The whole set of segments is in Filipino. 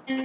Okay,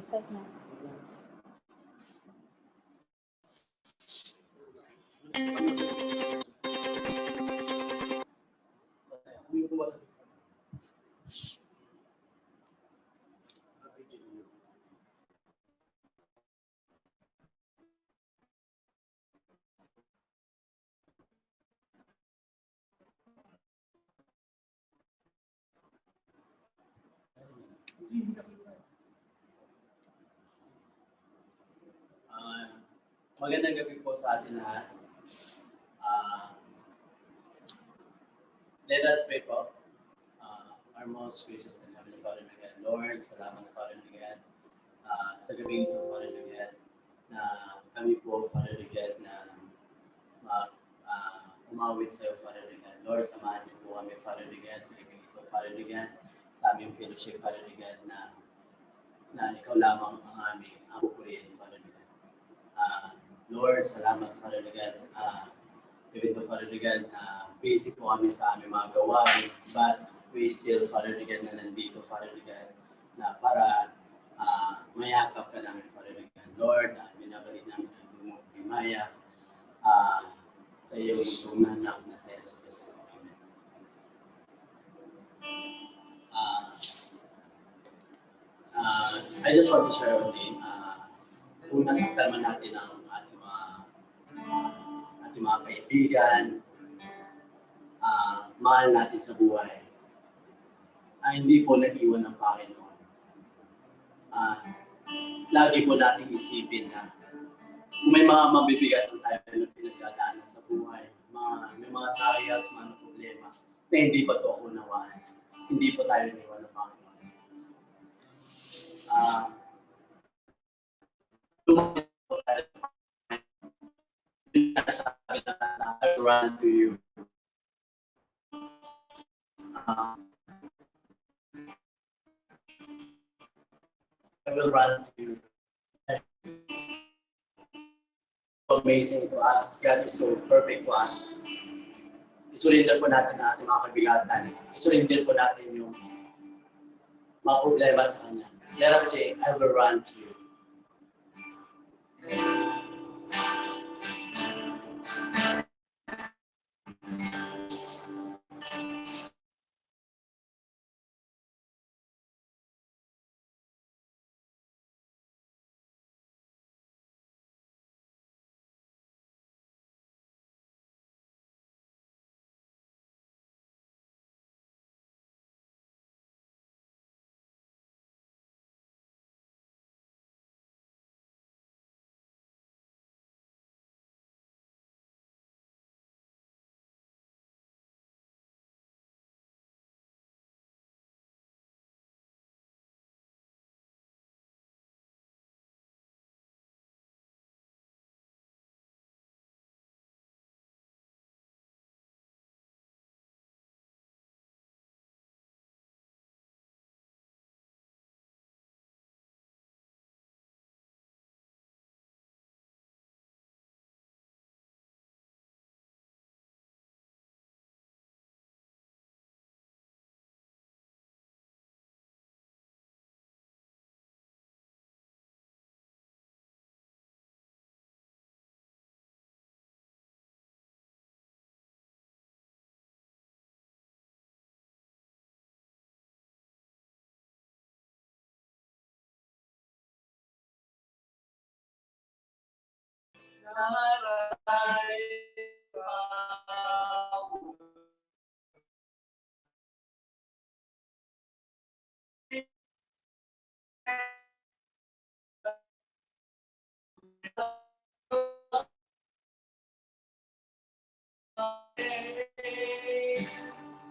start na. Magandang gabi po sa atin lahat. Let us pray po. Our most gracious and heavenly Father and God, Lord, salamat Father and God sa gabi ito Father and God, na kami po Father and God na umawit sa iyo Father and God. Lord, samahan niyo po kami Father and God sa gabi ito Father and God, sa aming fellowship Father and God na ikaw lamang ang aming pupurihin Father and God. Lord, salamat Father and God. Even though Father and God, busy po kami sa aming mga gawain, but we still Father and God na nandito Father and God na para mayakap ka namin Father and God. Lord, binabalik namin ang dumog ni Maya sa iyong tungan na sa Jesus. Amen. I just want to share one thing. kung nasaktan man natin ang ating mga kaibigan, mahal natin sa buhay, hindi po nag-iwan ng Panginoon. Lagi po natin isipin na kung may mga mabibigat ng tayo na pinagdadaanan sa buhay, may mga trials, mga problema na hindi pa ito unawaan. Hindi po tayo naiwan ng Panginoon. Lumapit po tayo sa Panginoon. Sabi na I run to you. I will run to you. Amazing to us. God is so perfect to us. Isurrender po natin ang ating mga kabigatan. Isurrender po natin yung mga problema sa Kanya. Let us say, I will run to you.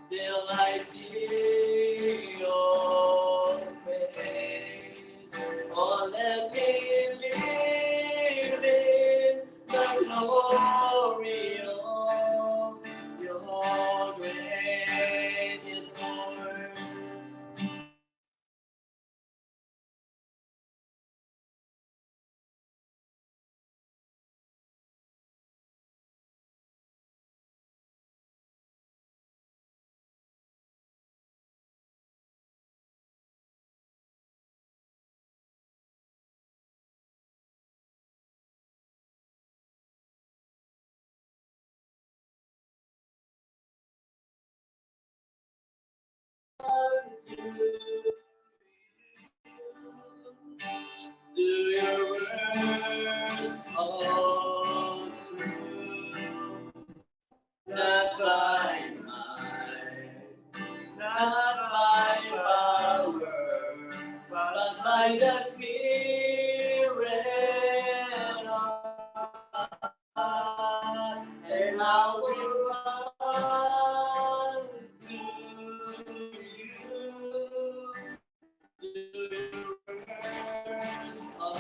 Till I see your face, oh, let me live in the glory of your gracious Lord. To your words of truth, not by might, not by power, but by the Spirit of God, and I will run to you. To your words of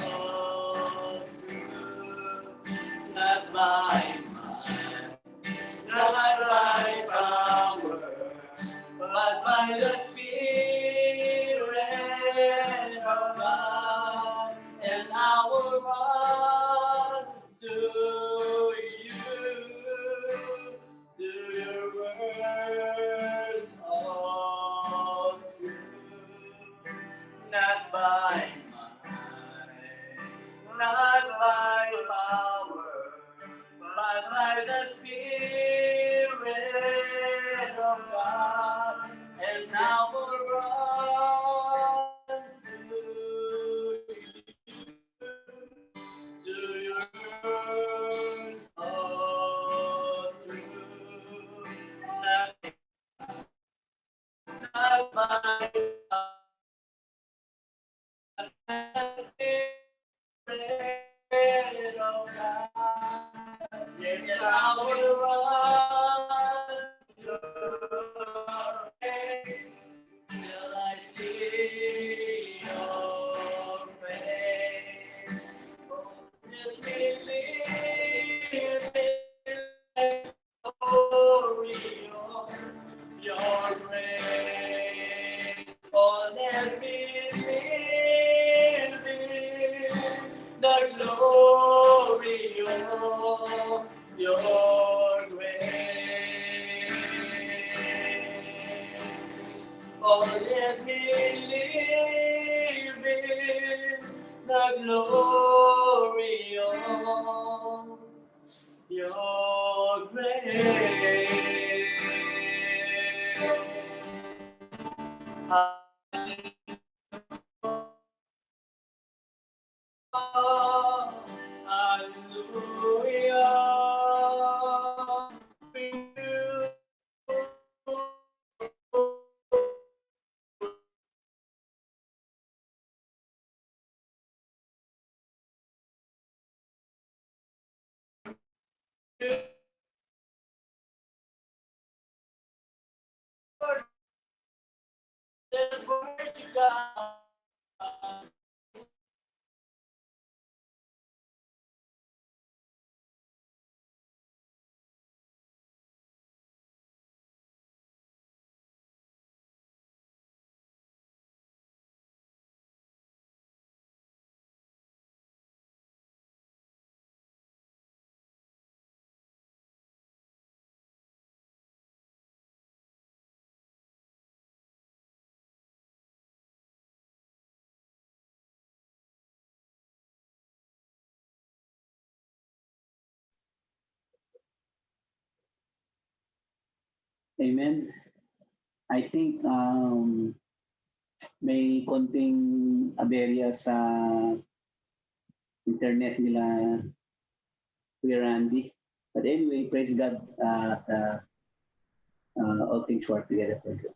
truth, not by might, not by power, but by the Spirit of God, and I will run to you, to your words of truth, not by might, not by power, but by the Spirit of God, and I will run to you, Yes, I will run to till I see your face. Let me live in the glory of your grace. Oh, let me live in the glory of your grace. Oh, let me live in the glory of your grace. Hallelujah. Let's worship God. Amen. I think may konting aberya sa internet nila, Kuya Randy. But anyway, praise God at all things work together for good.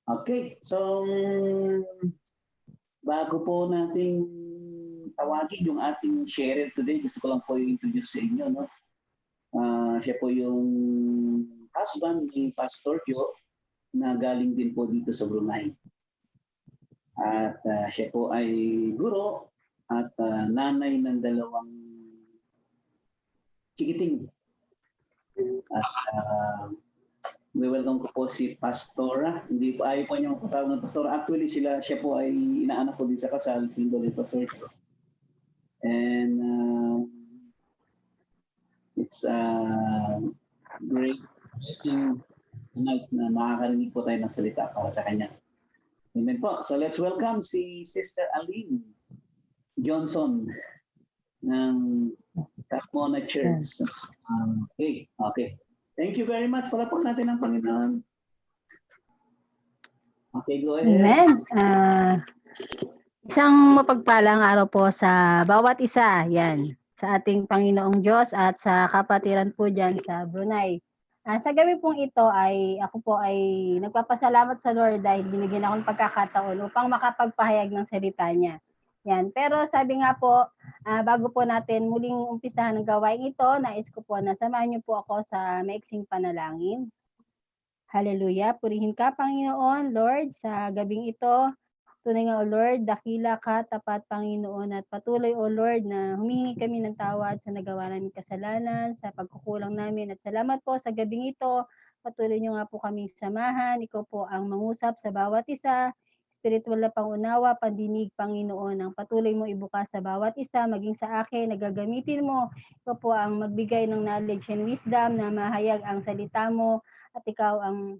Okay, so bago po nating tawagin yung ating sharer today, gusto ko lang po i-introduce sa inyo. No? Siya po yung husband ni Pastor Joe na galing din po dito sa Brunei. At siya po ay guro at nanay ng dalawang chikiting. At we welcome ko po si Pastora. Hindi po ayaw po niya magpatawag ng Pastora. Actually, siya po ay inaanak po din sa kasal, single ni Pastor. And it's a great blessing tonight na makakarinig po tayo ng salita para sa kanya. Amen po. So let's welcome si Sister Aline Johnson ng Carmona Church. Okay. Thank you very much. Palapag natin ang Panginoon. Okay, go ahead. Amen. Isang mapagpalang araw po sa bawat isa. Yan. Sa ating Panginoong Diyos at sa kapatiran po dyan sa Brunei. Sa gabi pong ito ako po ay nagpapasalamat sa Lord dahil binigyan ako ng pagkakataon upang makapagpahayag ng salita niya. Yan. Pero sabi nga po, bago po natin muling umpisahan ng gawain ito, nais ko po na samahan niyo po ako sa maiksing panalangin. Hallelujah. Purihin ka, Panginoon, Lord, sa gabing ito. Tunay nga, O Lord, dakila ka, tapat, Panginoon, at patuloy, O Lord, na humingi kami ng tawad sa nagawa namin kasalanan, sa pagkukulang namin. At salamat po sa gabing ito. Patuloy niyo nga po kami samahan. Ikaw po ang mangusap sa bawat isa. Spiritual na pangunawa, pandinig, Panginoon, ang patuloy mo ibukas sa bawat isa, maging sa akin, nagagamitin mo. Ikaw po ang magbigay ng knowledge and wisdom na mahayag ang salita mo, at ikaw ang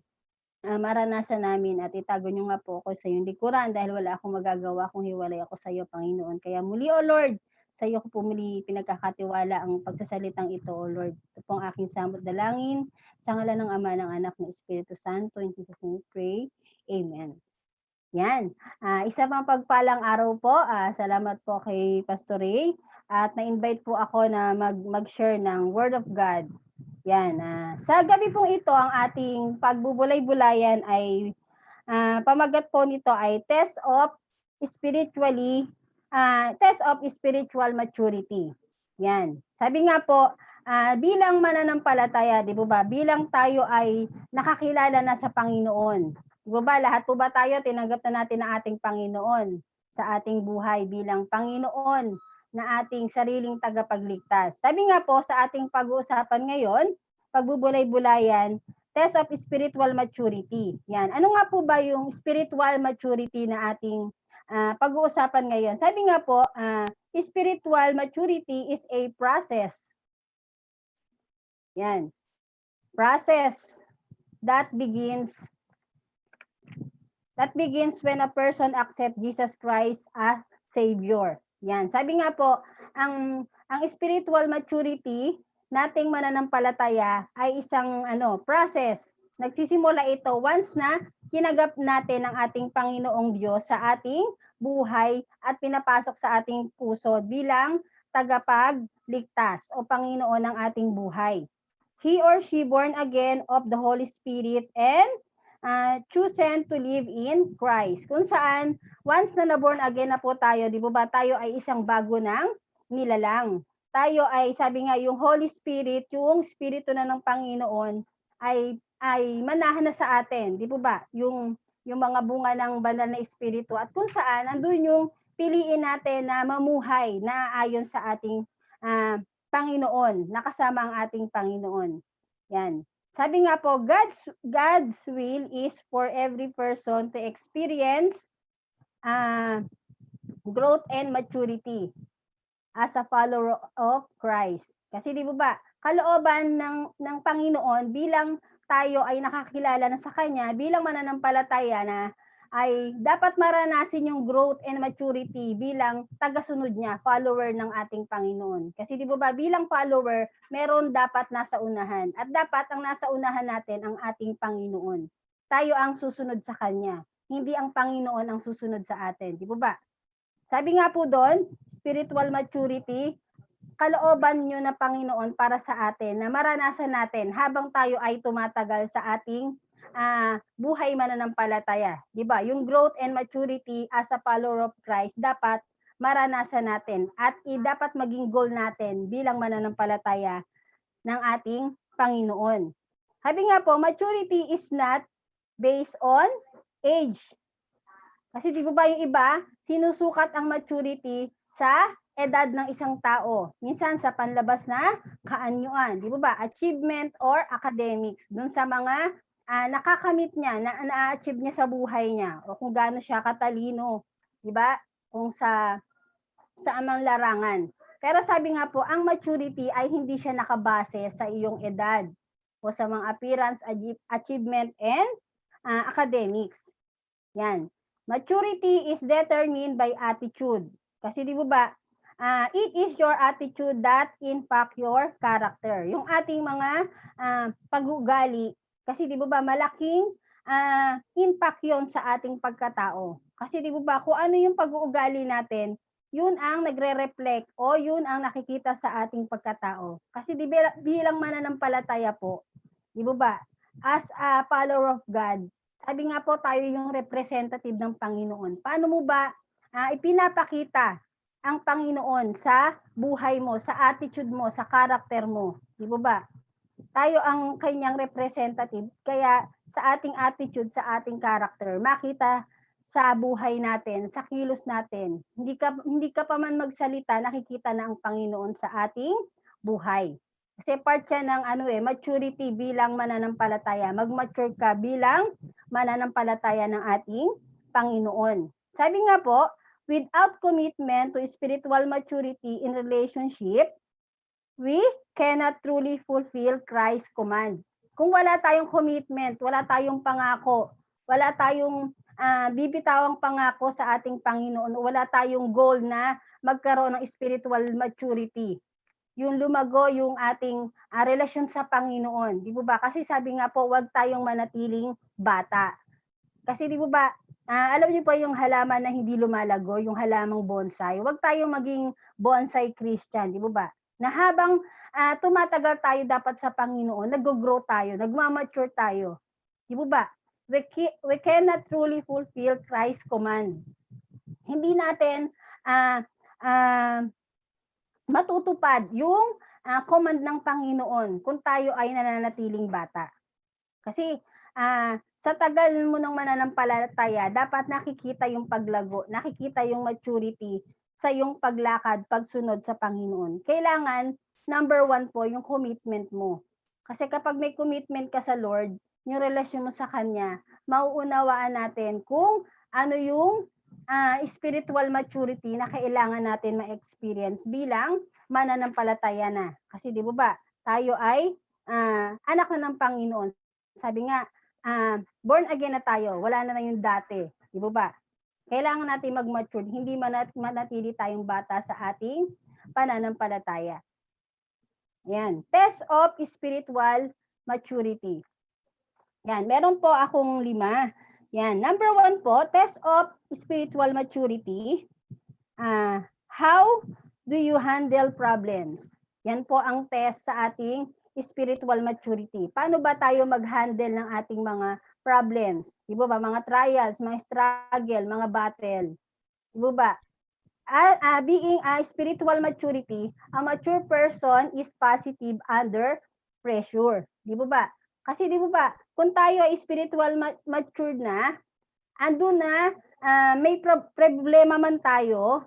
maranasan namin, at itago niyo nga po ako sa iyong likuran dahil wala akong magagawa kung hiwalay ako sa iyo, Panginoon. Kaya muli, O Lord, sa iyo ko po muli pinagkakatiwala ang pagsasalitang ito, O Lord. Ito po ang aking samot dalangin sa ngalan ng Ama, ng Anak, ng Espiritu Santo. In Jesus' name we pray. Amen. Yan. Isa pang pagpalang araw po. Salamat po kay Pastor Ray. At na-invite po ako na mag-share ng Word of God. Yan. Sa gabi pong ito, ang ating pagbubulay-bulayan ay pamagat po nito ay test of spiritual maturity. Yan. Sabi nga po, bilang mananampalataya, di ba? Bilang tayo ay nakakilala na sa Panginoon. Di ba? Lahat po ba tayo tinanggap na natin ang ating Panginoon sa ating buhay bilang Panginoon na ating sariling tagapagligtas. Sabi nga po sa ating pag-uusapan ngayon, pagbubulay-bulayan, test of spiritual maturity. Yan. Ano nga po ba yung spiritual maturity na ating pag-uusapan ngayon? Sabi nga po, spiritual maturity is a process. Yan. Process that begins when a person accepts Jesus Christ as Savior. Yan. Sabi nga po, ang spiritual maturity nating mananampalataya ay isang process. Nagsisimula ito once na tinanggap natin ang ating Panginoong Diyos sa ating buhay at pinapasok sa ating puso bilang tagapagligtas o Panginoon ng ating buhay. He or she born again of the Holy Spirit and chosen to live in Christ. Kung saan, once na na-born again na po tayo, di ba tayo ay isang bago ng nilalang. Tayo ay, sabi nga, yung Holy Spirit, yung Espiritu na ng Panginoon, ay manahan na sa atin. Di ba? Yung mga bunga ng banal na Espiritu. At kung saan, andun yung piliin natin na mamuhay na ayon sa ating Panginoon, nakasama ang ating Panginoon. Yan. Sabi nga po, God's will is for every person to experience growth and maturity as a follower of Christ. Kasi di ba, kalooban ng Panginoon bilang tayo ay nakakilala na sa Kanya, bilang mananampalataya na ay dapat maranasin yung growth and maturity bilang tagasunod niya, follower ng ating Panginoon. Kasi di ba bilang follower, meron dapat nasa unahan. At dapat ang nasa unahan natin ang ating Panginoon. Tayo ang susunod sa Kanya. Hindi ang Panginoon ang susunod sa atin. Di ba? Sabi nga po doon, spiritual maturity, kalooban nyo na Panginoon para sa atin na maranasan natin habang tayo ay tumatagal sa ating buhay mananampalataya. Diba? Yung growth and maturity as a follower of Christ dapat maranasan natin at dapat maging goal natin bilang mananampalataya ng ating Panginoon. Sabi nga po, maturity is not based on age. Kasi di ba yung iba, sinusukat ang maturity sa edad ng isang tao. Minsan sa panlabas na kaanyuan. Di ba? Achievement or academics. Doon sa mga nakakamit niya, na-achieve niya sa buhay niya, o kung gaano siya katalino, di ba? Kung sa amang larangan. Pero sabi nga po, ang maturity ay hindi siya nakabase sa iyong edad o sa mga appearance, achievement, and academics. Yan. Maturity is determined by attitude. Kasi di ba, it is your attitude that impact your character. Yung ating mga pag-uugali, kasi di ba malaking impact yon sa ating pagkatao. Kasi di ba kung ano yung pag-uugali natin, yun ang nagre-reflect o yun ang nakikita sa ating pagkatao. Kasi di ba bilang mananampalataya po, di ba as a follower of God, sabi nga po tayo yung representative ng Panginoon. Paano mo ba ipinapakita ang Panginoon sa buhay mo, sa attitude mo, sa character mo? Di ba? Tayo ang kanyang representative. Kaya sa ating attitude, sa ating character, makita sa buhay natin, sa kilos natin. Hindi ka pa man magsalita, nakikita na ang Panginoon sa ating buhay. Kasi part yan ng maturity bilang mananampalataya. Mag-mature ka bilang mananampalataya ng ating Panginoon. Sabi nga po, without commitment to spiritual maturity in relationship, we cannot truly fulfill Christ's command. Kung wala tayong commitment, wala tayong pangako, wala tayong bibitawang pangako sa ating Panginoon, wala tayong goal na magkaroon ng spiritual maturity, yung lumago yung ating relasyon sa Panginoon. Di ba? Kasi sabi nga po, huwag tayong manatiling bata. Kasi di ba, alam niyo po yung halaman na hindi lumalago, yung halamang bonsai. Huwag tayong maging bonsai Christian, di ba? Na habang tumatagal tayo dapat sa Panginoon, nag-grow tayo, nagmamature tayo. Di ba? We cannot truly fulfill Christ's command. Hindi natin matutupad yung command ng Panginoon kung tayo ay nananatiling bata. Kasi sa tagal mo ng mananampalataya, dapat nakikita yung paglago, nakikita yung maturity sa yung paglakad, pagsunod sa Panginoon. Kailangan, number 1 po, yung commitment mo. Kasi kapag may commitment ka sa Lord, yung relasyon mo sa Kanya, mauunawaan natin kung ano yung spiritual maturity na kailangan natin ma-experience bilang mananampalataya na. Kasi di ba, tayo ay anak na ng Panginoon. Sabi nga, born again na tayo, wala na yung dati. Di ba? Kailangan natin mag-mature, hindi manatili tayong bata sa ating pananampalataya. Yan. Test of spiritual maturity. Yan. Meron po akong 5. Yan. Number 1 po, test of spiritual maturity. How do you handle problems? Yan po ang test sa ating spiritual maturity. Paano ba tayo mag-handle ng ating mga problems? Di ba? Mga trials, mga struggle, mga battle. Di ba? Being a spiritual maturity, a mature person is positive under pressure. Di ba? Kasi di ba, kung tayo ay spiritual mature na, andun na, may problema man tayo,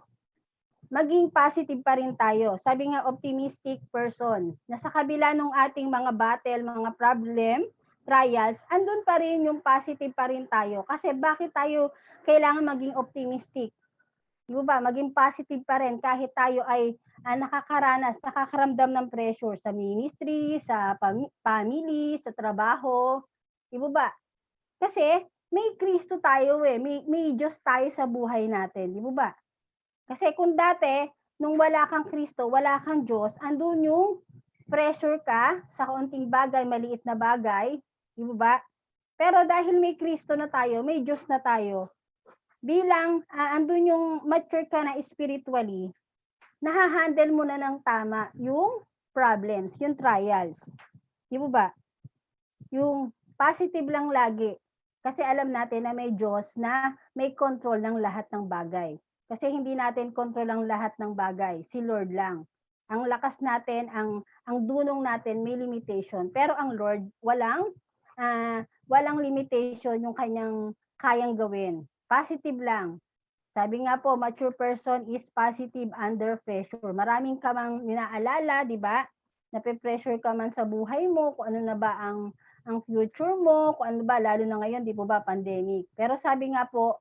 maging positive pa rin tayo. Sabi nga, optimistic person. Na sa kabila ng ating mga battle, mga problem, trials, andun pa rin yung positive pa rin tayo. Kasi bakit tayo kailangan maging optimistic? Di ba? Maging positive pa rin kahit tayo ay nakakaramdam ng pressure sa ministry, sa family, sa trabaho. Di ba? Kasi may Kristo tayo may Diyos tayo sa buhay natin. Di ba? Kasi kung dati, nung wala kang Kristo, wala kang Diyos, andun yung pressure ka sa kaunting bagay, maliit na bagay, di ba? Pero dahil may Kristo na tayo, may Diyos na tayo, bilang andun yung mature ka na spiritually, nahahandle mo na ng tama yung problems, yung trials. Di ba? Yung positive lang lagi. Kasi alam natin na may Diyos na may control ng lahat ng bagay. Kasi hindi natin control ang lahat ng bagay. Si Lord lang. Ang lakas natin, ang dunong natin may limitation. Pero ang Lord, walang limitation yung kanyang kayang gawin. Positive lang. Sabi nga po, mature person is positive under pressure. Maraming ka mang inaalala, di ba? Nape-pressure ka man sa buhay mo, kung ano na ba ang future mo, kung ano ba, lalo na ngayon, di ba, pandemic. Pero sabi nga po,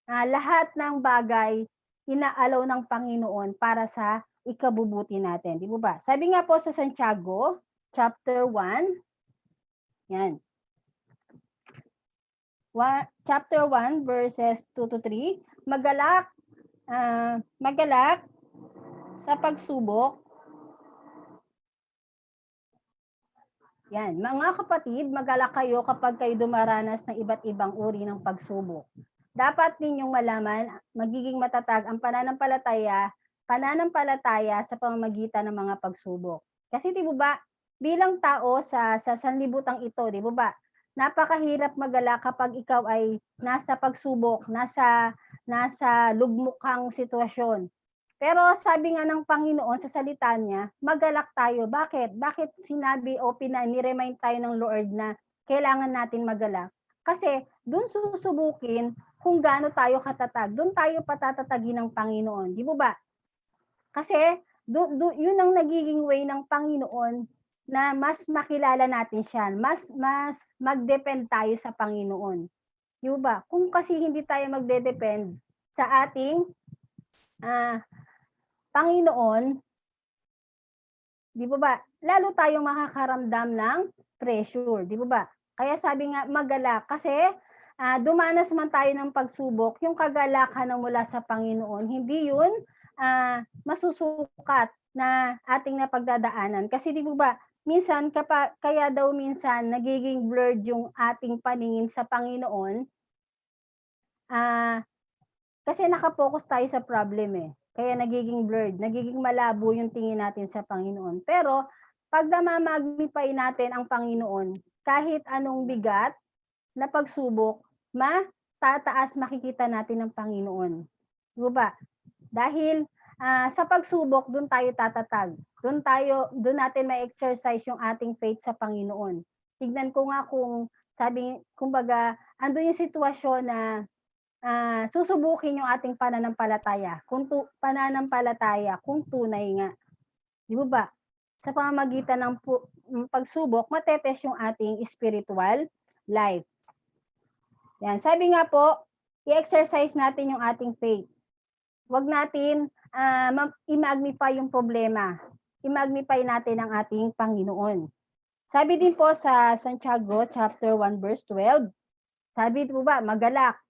lahat ng bagay inaalaw ng Panginoon para sa ikabubuti natin. Di ba? Sabi nga po sa Santiago, chapter 1, yan. Chapter 1, verses 2 to 3, magalak sa pagsubok. Yan, mga kapatid, magalak kayo kapag kayo dumaranas ng iba't ibang uri ng pagsubok. Dapat ninyong malaman, magiging matatag ang pananampalataya sa pamamagitan ng mga pagsubok. Kasi di ba, bilang tao sa sanlibutang ito, di ba, napakahirap magalak kapag ikaw ay nasa pagsubok, nasa lugmokang sitwasyon. Pero sabi nga ng Panginoon sa salita niya, magalak tayo. Bakit? Bakit sinabi o ni-remind tayo ng Lord na kailangan natin magalak? Kasi doon susubukin kung gaano tayo katatag. Doon tayo patatatagin ng Panginoon. Di ba? Kasi yun ang nagiging way ng Panginoon na mas makilala natin siya. Mas mag-depend tayo sa Panginoon. Di ba? Kung kasi hindi tayo magde-depend sa ating Panginoon, di ba? Lalo tayong makakaramdam ng pressure. Di ba? Kaya sabi nga magalak kasi dumanas man tayo ng pagsubok, yung kagalakan na mula sa Panginoon, hindi yun masusukat na ating napagdadaanan. Kasi di ba, minsan, kaya daw minsan nagiging blurred yung ating paningin sa Panginoon, kasi nakapokus tayo sa problem Kaya nagiging blurred, nagiging malabo yung tingin natin sa Panginoon. Pero, pag namamagnify natin ang Panginoon, kahit anong bigat na pagsubok, matataas makikita natin ang Panginoon. Di ba? Dahil sa pagsubok, doon tayo tatatag. Doon natin ma-exercise yung ating faith sa Panginoon. Tignan ko nga kung kumbaga, andun yung sitwasyon na susubukin yung ating pananampalataya. Pananampalataya, kung tunay nga. Di ba? Sa pamamagitan ng pagsubok, matetest yung ating spiritual life. Yan. Sabi nga po, i-exercise natin yung ating faith. Huwag natin i-magnify yung problema. I-magnify natin ang ating Panginoon. Sabi din po sa Santiago chapter 1 verse 12, sabi po ba, magalak.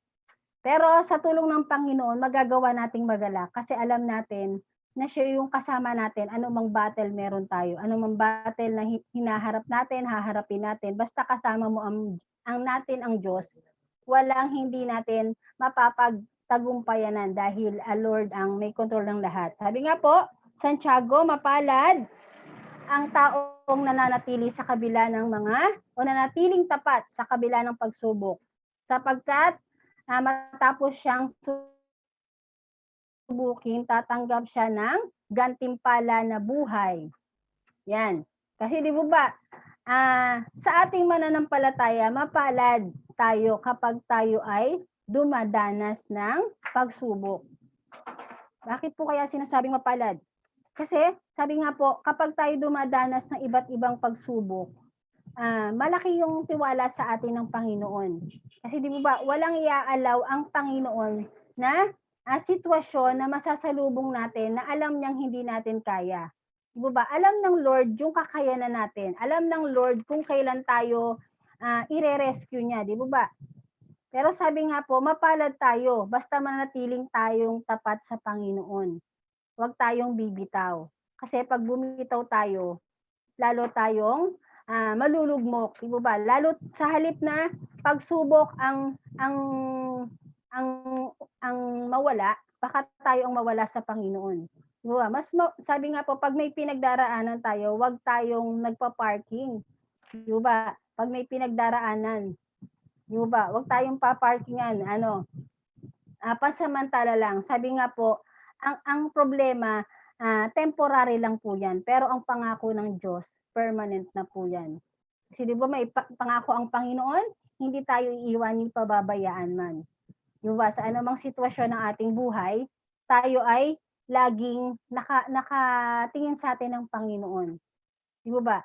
Pero sa tulong ng Panginoon, magagawa nating magalak kasi alam natin na siya yung kasama natin, anumang battle meron tayo, anumang battle na hinaharap natin, haharapin natin, basta kasama mo ang Diyos, walang hindi natin mapapagtagumpayanan dahil Lord ang may kontrol ng lahat. Sabi nga po, Santiago, mapalad ang taong nananatili sa kabila ng nanatiling tapat sa kabila ng pagsubok, sapagkat matapos siyang subukin, tatanggap siya ng gantimpala na buhay. Yan. Kasi di ba, sa ating mananampalataya, mapalad tayo kapag tayo ay dumadanas ng pagsubok. Bakit po kaya sinasabing mapalad? Kasi, sabi nga po, kapag tayo dumadanas ng iba't ibang pagsubok, malaki yung tiwala sa atin ng Panginoon. Kasi di ba, walang iaalaw ang Panginoon na sitwasyon na masasalubong natin na alam niyang hindi natin kaya. Di ba? Alam ng Lord yung kakayanan natin. Alam ng Lord kung kailan tayo ire-rescue niya. Di ba? Pero sabi nga po, mapalad tayo basta manatiling tayong tapat sa Panginoon. Huwag tayong bibitaw. Kasi pag bumitaw tayo, lalo tayong malulugmok, di ba? Lalo sa halip na pagsubok ang mawala, baka tayo ang mawala sa Panginoon. Di ba? Sabi nga po, pag may pinagdaraanan tayo, huwag tayong nagpa-parking. Di ba? Pag may pinagdaraanan, di ba? Huwag tayong pa-parkingan. Pansamantala lang. Sabi nga po, ang problema, temporary lang po yan. Pero ang pangako ng Diyos, permanent na po yan. Kasi di ba may pangako ang Panginoon, hindi tayo iiwanin, pababayaan man. Di ba? Sa anumang sitwasyon ng ating buhay, tayo ay laging nakatingin sa atin ng Panginoon. Di ba?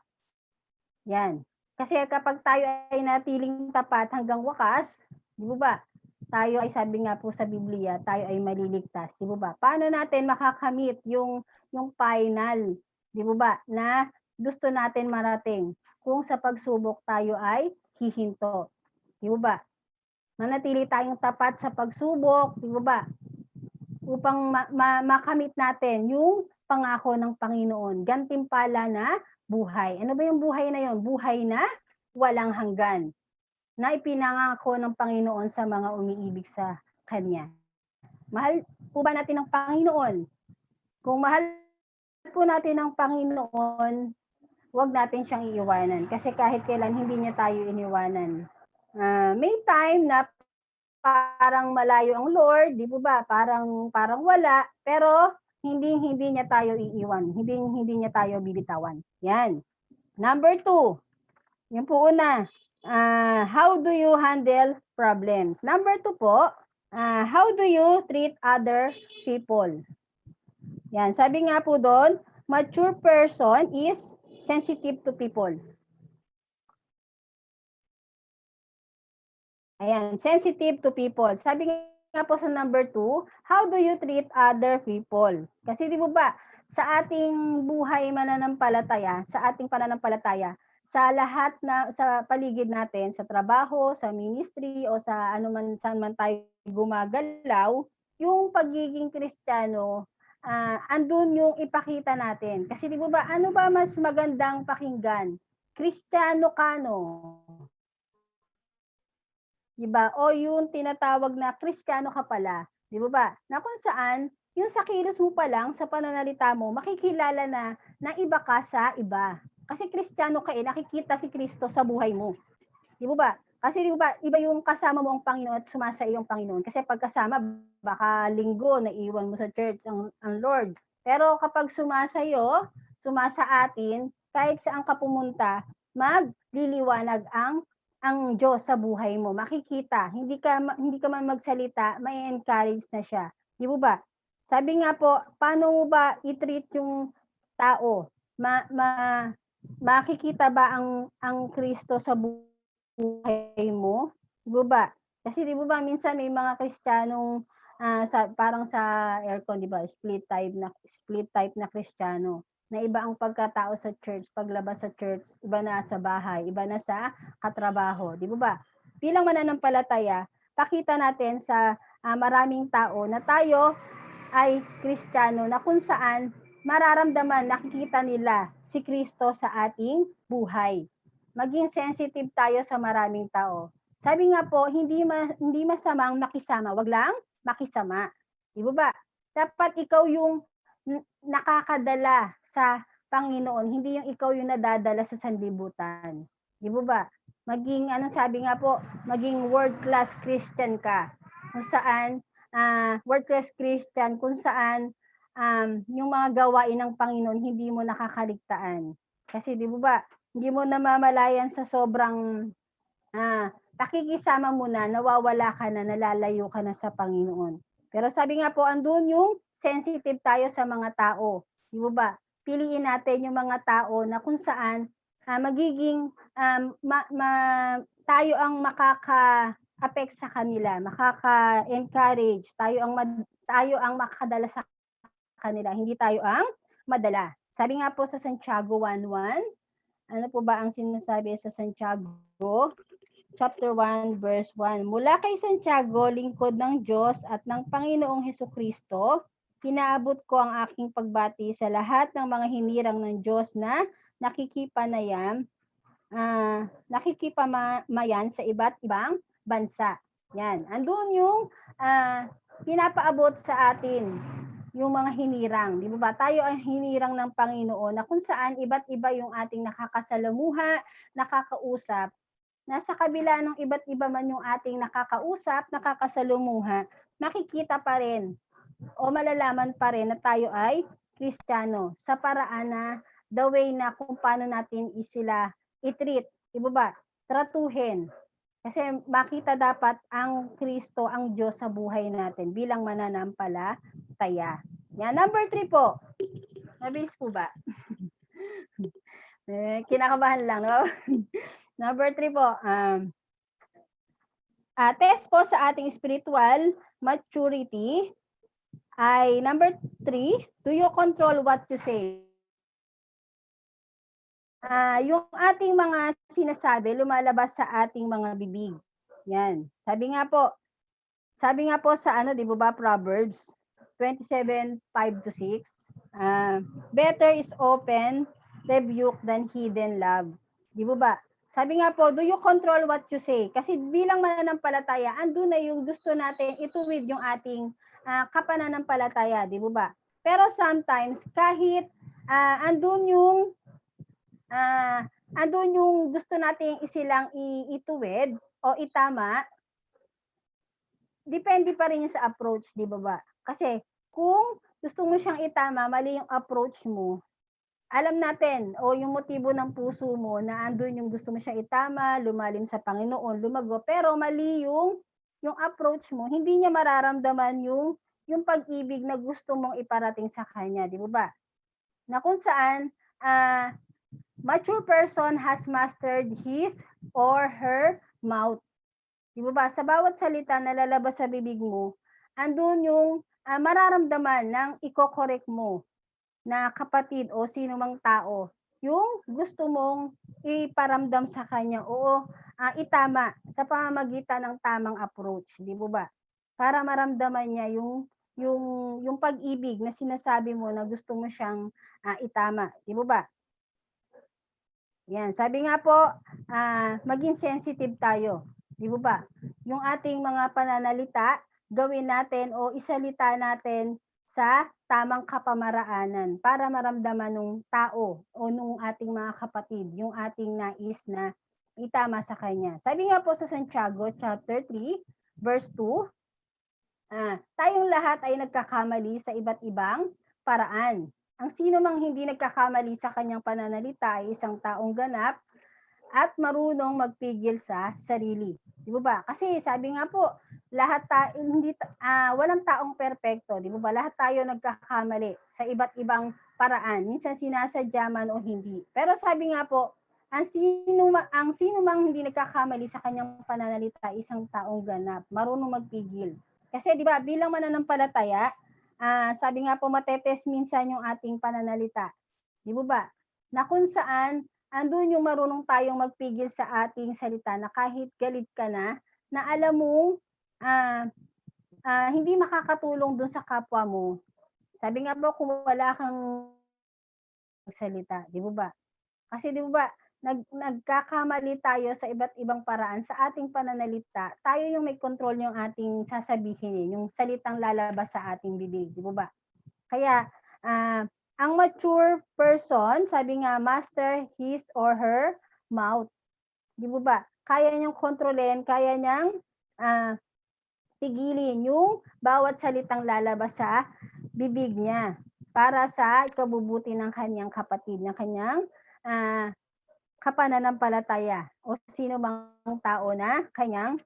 Yan. Kasi kapag tayo ay natiling tapat hanggang wakas, di ba? Tayo ay, sabi nga po sa Biblia, tayo ay maliligtas. Di ba? Paano natin makakamit yung final, di ba, na gusto natin marating kung sa pagsubok tayo ay hihinto. Di ba? Manatili tayong tapat sa pagsubok, di ba? Upang makamit natin yung pangako ng Panginoon. Gantimpala na buhay. Ano ba yung buhay na yon? Buhay na walang hanggan, na ipinangako ng Panginoon sa mga umiibig sa Kanya. Mahal po ba natin ang Panginoon? Kung mahal po natin ang Panginoon, huwag natin siyang iiwanan. Kasi kahit kailan hindi niya tayo iniwanan. May time na parang malayo ang Lord, di ba? Parang wala, pero hindi niya tayo iiwan. Hindi niya tayo bibitawan. Yan. Number 2. Yan po una. How do you handle problems? Number 2 po, how do you treat other people? Yan, sabi nga po doon, mature person is sensitive to people. Ayan, sensitive to people. Sabi nga po sa number 2, how do you treat other people? Kasi di ba, sa ating buhay mananampalataya, sa ating pananampalataya, sa lahat sa paligid natin, sa trabaho, sa ministry, o sa saan man tayo gumagalaw, yung pagiging Kristiyano, andun yung ipakita natin. Kasi di ba, ano ba mas magandang pakinggan? Kristiyano ka, no? Diba? O yung tinatawag na Kristiyano ka pala. Di ba? Na kung saan, yung sa kilos mo pa lang, sa pananalita mo, makikilala na iba ka sa iba. Kasi Kristiyano ka nakikita si Kristo sa buhay mo. Di ba? Kasi di ba, iba yung kasama mo ang Panginoon at sumasa iyong Panginoon. Kasi pag kasama, baka linggo, naiwan mo sa church ang Lord. Pero kapag sumasa atin, kahit saan ka pumunta, magliliwanag ang Diyos sa buhay mo. Makikita, hindi ka man magsalita, may encourage na siya. Di ba? Sabi nga po, paano mo ba i-treat yung tao? Makikita ba ang Kristo sa buhay mo? Di ba? Kasi di ba minsan may mga Kristiyanong parang sa aircon, di ba? Split type na Kristiyano. Na iba ang pagkatao sa church, paglabas sa church, iba na sa bahay, iba na sa katrabaho, di ba? Bilang mananampalataya, pakita natin sa maraming tao na tayo ay Kristiyano na kung saan mararamdaman, nakikita nila si Kristo sa ating buhay. Maging sensitive tayo sa maraming tao. Sabi nga po, hindi masamang makisama, wag lang makisama. Di ba? Dapat ikaw yung nakakadala sa Panginoon, hindi yung ikaw yung nadadala sa sanlibutan. Di ba? Maging, sabi nga po, maging world-class Christian ka. Kung saan, world-class Christian, kung saan yung mga gawain ng Panginoon hindi mo nakakaligtaan. Kasi di ba, hindi mo namamalayan sa sobrang pakikisama mo na, nawawala ka na, nalalayo ka na sa Panginoon. Pero sabi nga po, andun yung sensitive tayo sa mga tao. Di ba? Piliin natin yung mga tao na kung saan magiging tayo ang makaka-affect sa kanila, makaka-encourage, tayo ang makakadala sa kanila, hindi tayo ang madala. Sabi nga po sa Santiago 1:1, ano po ba ang sinasabi sa Santiago? Chapter 1, verse 1. Mula kay Santiago, lingkod ng Diyos at ng Panginoong Hesukristo, pinaabot ko ang aking pagbati sa lahat ng mga hinirang ng Diyos na nakikipamayan sa iba't ibang bansa. Yan. Andun yung pinapaabot sa atin yung mga hinirang. Di ba? Tayo ang hinirang ng Panginoon na kung saan iba't iba yung ating nakakasalamuha, nakakausap. Nasa kabila ng iba't iba man yung ating nakakausap, nakakasalumuha, makikita pa rin o malalaman pa rin na tayo ay Kristiyano sa paraan na the way na kung paano natin sila i-treat. Di ba? Tratuhin. Kasi makita dapat ang Kristo, ang Diyos sa buhay natin bilang mananampalataya. Yan. Number 3 po. Mabilis po ba? Kinakabahan lang, no? Number 3 po, test po sa ating spiritual maturity ay number 3, do you control what you say? Yung ating mga sinasabi, lumalabas sa ating mga bibig. Yan. Sabi nga po sa di ba, Proverbs 27:5-6, better is open rebuke than hidden love. Di ba? Sabi nga po, do you control what you say? Kasi bilang mananampalataya, andun na yung gusto natin ituwid yung ating kapananampalataya, di ba? Pero sometimes, kahit andun yung gusto nating isilang ituwid o itama, depende pa rin yung sa approach, di ba? Kasi kung gusto mo siyang itama, mali yung approach mo, alam natin, o yung motibo ng puso mo na andun yung gusto mo siya itama, lumalim sa Panginoon, lumago, pero mali yung approach mo, hindi niya mararamdaman yung pag-ibig na gusto mong iparating sa kanya, di ba? Na kung saan, mature person has mastered his or her mouth. Di ba? Sa bawat salita na lalabas sa bibig mo, andun yung mararamdaman ng iko-correct mo na kapatid o sino mang tao, yung gusto mong iparamdam sa kanya o itama sa pamamagitan ng tamang approach, di ba? Para maramdaman niya yung pag-ibig na sinasabi mo na gusto mo siyang itama, di ba? Yan, sabi nga po, maging sensitive tayo, di ba? Yung ating mga pananalita, gawin natin o isalita natin sa tamang kapamaraanan para maramdaman ng tao o nung ating mga kapatid yung ating nais na itama sa kanya. Sabi nga po sa Santiago chapter 3, verse 2, tayong lahat ay nagkakamali sa iba't ibang paraan. Ang sino mang hindi nagkakamali sa kanyang pananalita ay isang taong ganap at marunong magpigil sa sarili. Di ba? Kasi sabi nga po, walang taong perpekto, di ba? Lahat tayo nagkakamali sa iba't ibang paraan, minsan sinasadya man o hindi. Pero sabi nga po, ang sino mang hindi nagkakamali sa kanyang pananalita, isang taong ganap, marunong magpigil. Kasi di ba, bilang mananampalataya, sabi nga po, matetes minsan yung ating pananalita. Di ba? Na kung saan andun yung marunong tayong magpigil sa ating salita na kahit galit ka na alam mong hindi makakatulong dun sa kapwa mo. Sabi nga po, kung wala kang salita, di ba? Kasi di ba, nagkakamali tayo sa iba't ibang paraan sa ating pananalita. Tayo yung may control yung ating sasabihin, yung salitang lalabas sa ating bibig, di ba? Kaya, ang mature person, sabi nga, master his or her mouth. Di ba? Kaya niyang kontrolin, kaya niyang pigilin yung bawat salitang lalabas sa bibig niya para sa ikabubuti ng kanyang kapatid, ng kanyang kapananampalataya o sino mang tao na kanyang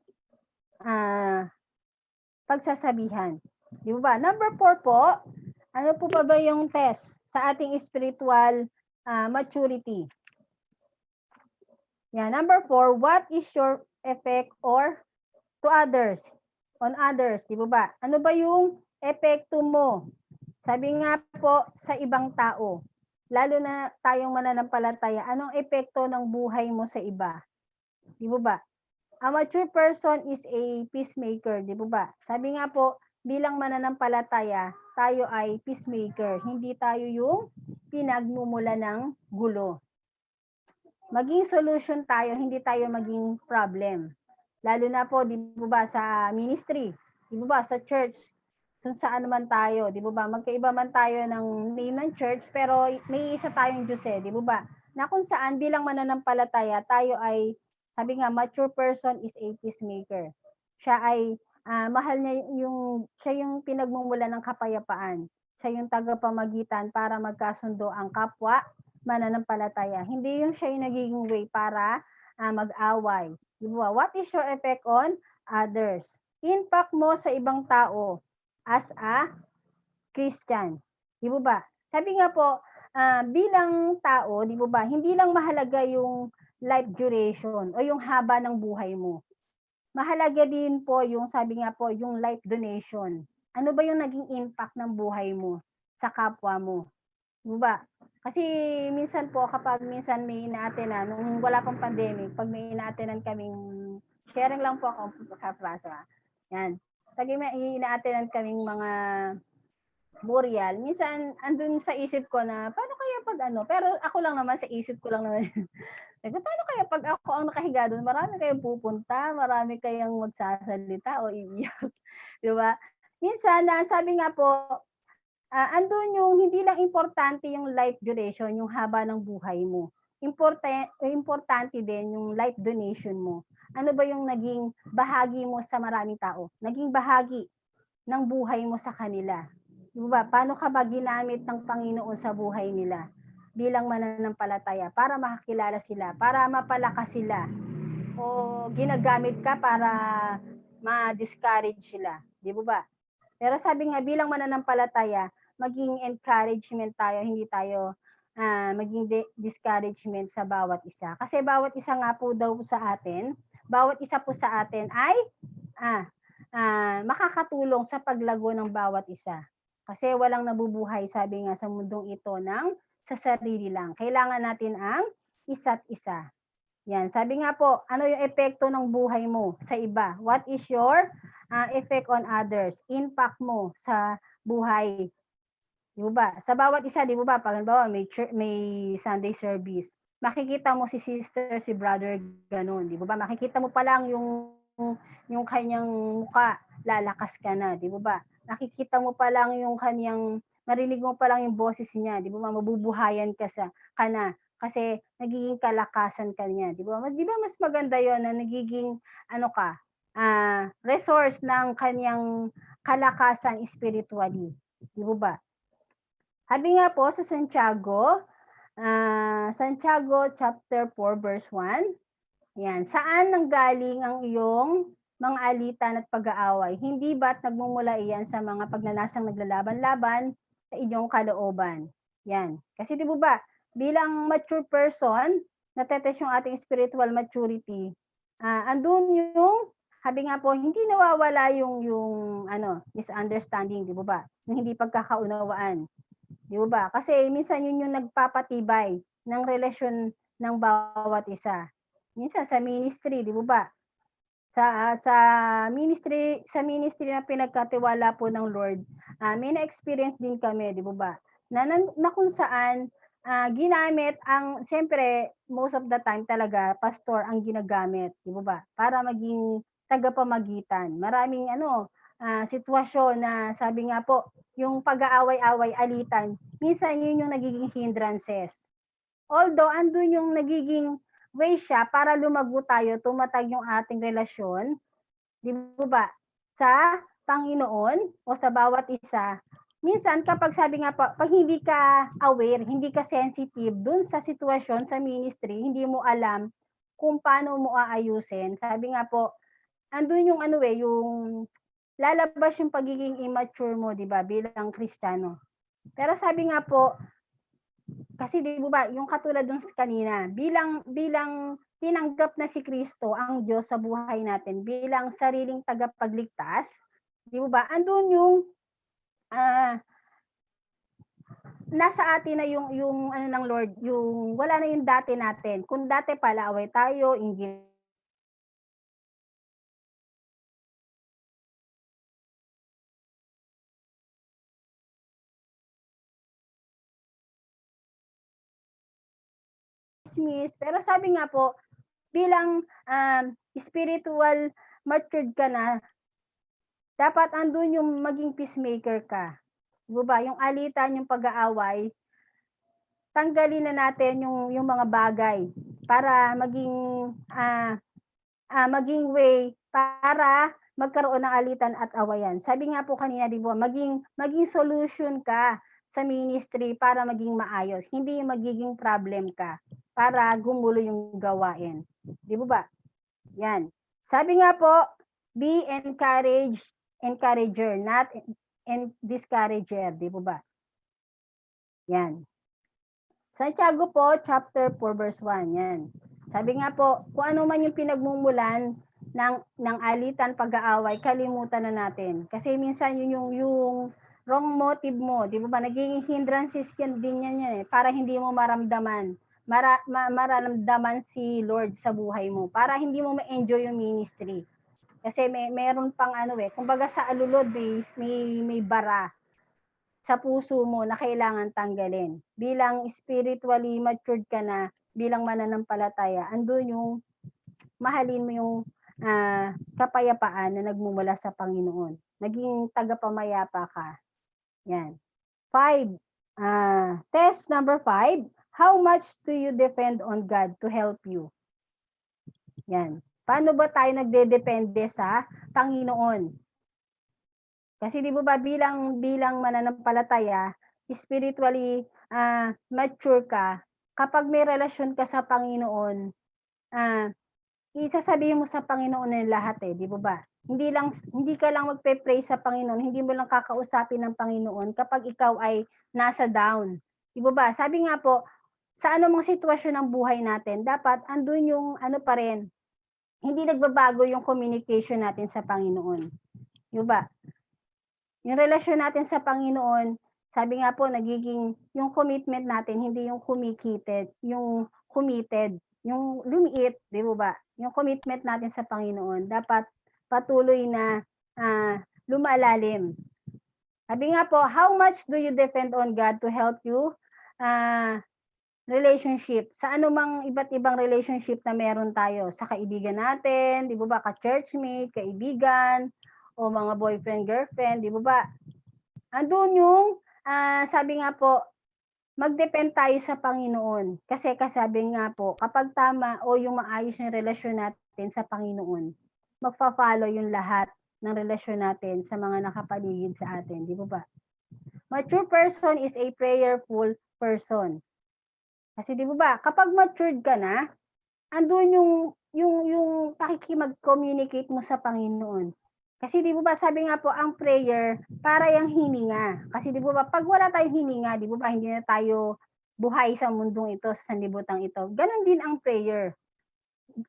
pagsasabihan. Di ba? Number 4 po, ano po pa ba yung test sa ating spiritual maturity? Yeah, number 4, what is your effect or to others? On others, di ba? Ano ba yung epekto mo? Sabi nga po sa ibang tao, lalo na tayong mananampalataya, anong epekto ng buhay mo sa iba? Di ba? A mature person is a peacemaker, di ba? Sabi nga po, bilang mananampalataya, tayo ay peacemaker. Hindi tayo yung pinagmumula ng gulo. Maging solution tayo, hindi tayo maging problem. Lalo na po, di ba, sa ministry, di ba, sa church, kung saan naman tayo, di ba, magkaiba man tayo ng name ng church, pero may isa tayong Diyos di ba, na kung saan bilang mananampalataya, tayo ay, sabi nga, mature person is a peacemaker. Siya ay, mahal niya siya yung pinagmumula ng kapayapaan. Siya yung tagapamagitan para magkasundo ang kapwa mananampalataya. Hindi yung siya yung nagiging way para mag-away. Diba? What is your effect on others? Impact mo sa ibang tao as a Christian. Di ba? Sabi nga po, bilang tao, di ba, hindi lang mahalaga yung life duration o yung haba ng buhay mo. Mahalaga din po yung, sabi nga po, yung life donation. Ano ba yung naging impact ng buhay mo sa kapwa mo? Di ba? Kasi minsan po, kapag minsan may ina-attenan, nung wala pang pandemic, pag may ina-attenan kaming, sharing lang po ako kaprasa. Yan. Pag may ina-attenan kaming mga burial, minsan andun sa isip ko na, paano kaya pag pero ako lang naman, sa isip ko lang naman. Paano kaya pag ako ang nakahiga doon, marami kayong pupunta, marami kayang magsasalita o iiyak. Di ba? Minsan, sabi nga po, andun yung hindi lang importante yung life duration, yung haba ng buhay mo. Importante din yung life donation mo. Ano ba yung naging bahagi mo sa maraming tao? Naging bahagi ng buhay mo sa kanila. Diba? Paano ka ba ginamit ng Panginoon sa buhay nila bilang mananampalataya para makakilala sila, para mapalakas sila? O ginagamit ka para ma-discourage sila? Di ba? Pero sabi nga, bilang mananampalataya, maging encouragement tayo, hindi tayo maging discouragement sa bawat isa. Kasi bawat isa nga po daw sa atin, bawat isa po sa atin ay makakatulong sa paglago ng bawat isa. Kasi walang nabubuhay, sabi nga sa mundong ito, sa sarili lang. Kailangan natin ang isa't isa. Yan, sabi nga po, ano yung epekto ng buhay mo sa iba? What is your effect on others? Impact mo sa buhay. Di ba? Sa bawat isa, di ba? Pag may Sunday service, makikita mo si sister, si brother, ganun. Di ba? Makikita mo pa lang yung kanyang muka, lalakas ka na. Di ba? Nakikita mo pa lang yung kanyang, marinig mo pa lang yung boses niya. Di ba? Mabubuhayan ka na. Kasi nagiging kalakasan ka niya, di ba? Di ba mas maganda yon na nagiging ano ka, resource ng kanyang kalakasan spiritually. Di ba? Sabi nga po sa Santiago, Santiago chapter 4 verse 1, yan, saan nanggaling ang iyong mga alitan at pag-aaway? Hindi ba't nagmumula iyan sa mga pagnanasang naglalaban-laban sa inyong kalooban? Yan. Kasi di ba, bilang mature person, natetest yung ating spiritual maturity. Andun yung, sabi nga po, hindi nawawala yung misunderstanding, di ba? Yung hindi pagkakaunawaan. Di ba? Kasi minsan yun yung nagpapatibay ng relasyon ng bawat isa. Minsan sa ministry, di ba? Sa ministry na pinagkatiwala po ng Lord, may na-experience din kami, di ba? Na kung saan ginamit ang, siyempre, most of the time talaga, pastor ang ginagamit, di ba? Para maging tagapamagitan. Maraming sitwasyon na sabi nga po, yung pag-aaway-away, alitan, minsan yun yung nagiging hindrances. Although, andun yung nagiging way siya para lumago tayo, tumatag yung ating relasyon, di ba? Sa Panginoon o sa bawat isa. Minsan, kapag sabi nga po, pag hindi ka aware, hindi ka sensitive dun sa sitwasyon, sa ministry, hindi mo alam kung paano mo aayusin. Sabi nga po, andun yung yung lalabas yung pagiging immature mo, di ba, bilang Kristiyano. Pero sabi nga po, kasi di ba, yung katulad dun kanina, bilang tinanggap na si Kristo ang Diyos sa buhay natin bilang sariling tagapagligtas, di ba? Andun yung nasa atin na yung ng Lord, yung wala na yung dati natin. Kung dati pala away tayo, inggit pero sabi nga po, bilang spiritual matured ka na, dapat andun yung maging peacemaker ka. Diba? Yung alitan, yung pag-aaway, tanggalin na natin yung mga bagay para maging way para magkaroon ng alitan at awayan. Sabi nga po kanina, di ba, maging solution ka sa ministry para maging maayos. Hindi yung magiging problem ka para gumulo yung gawain. Di ba? Yan. Sabi nga po, be encourager, not discourager. Di ba? Yan. Santiago po, chapter 4, verse 1. Yan. Sabi nga po, kung ano man yung pinagmumulan ng alitan, pag-aaway, kalimutan na natin. Kasi minsan yun yung wrong motive mo. Di ba? Naging hindrances yan din yan para hindi mo maramdaman. Maramdaman si Lord sa buhay mo. Para hindi mo ma-enjoy yung ministry. Kasi meron pang kumbaga sa alulod, may bara sa puso mo na kailangan tanggalin. Bilang spiritually matured ka na, bilang mananampalataya, andun yung mahalin mo yung kapayapaan na nagmumula sa Panginoon. Naging tagapamayapa ka. Yan. 5. Test number 5. How much do you depend on God to help you? Yan. Paano ba tayo nagdedepende sa Panginoon? Kasi di ba bilang mananampalataya, spiritually mature ka, kapag may relasyon ka sa Panginoon, isasabihin mo sa Panginoon ng lahat di ba? Hindi ka lang magpe-pray sa Panginoon, hindi mo lang kakausapin ng Panginoon kapag ikaw ay nasa down. Di ba? Sabi nga po, sa anumang sitwasyon ng buhay natin, dapat andun yung pa rin, hindi nagbabago yung communication natin sa Panginoon. Di ba? Yung relasyon natin sa Panginoon, sabi nga po, nagiging yung commitment natin, hindi yung committed, yung committed, yung lumiit, di ba? Yung commitment natin sa Panginoon, dapat patuloy na lumalalim. Sabi nga po, how much do you depend on God to help you? Relationship. Sa anumang iba't ibang relationship na meron tayo. Sa kaibigan natin, di ba? Ka-churchmate, kaibigan, o mga boyfriend, girlfriend, di ba? Andun yung, sabi nga po, mag-depend tayo sa Panginoon. Kasi kasabi nga po, kapag tama o yung maayos yung relasyon natin sa Panginoon, magfa-follow yung lahat ng relasyon natin sa mga nakapaligid sa atin. Di ba? Mature person is a prayerful person. Kasi di ba, kapag matured ka na, andun yung pakikimag-communicate mo sa Panginoon. Kasi di ba sabi nga po, ang prayer para yung hininga. Kasi di ba pag wala tayong hininga, di ba hindi na tayo buhay sa mundong ito, sa sanlibutan ito. Ganon din ang prayer.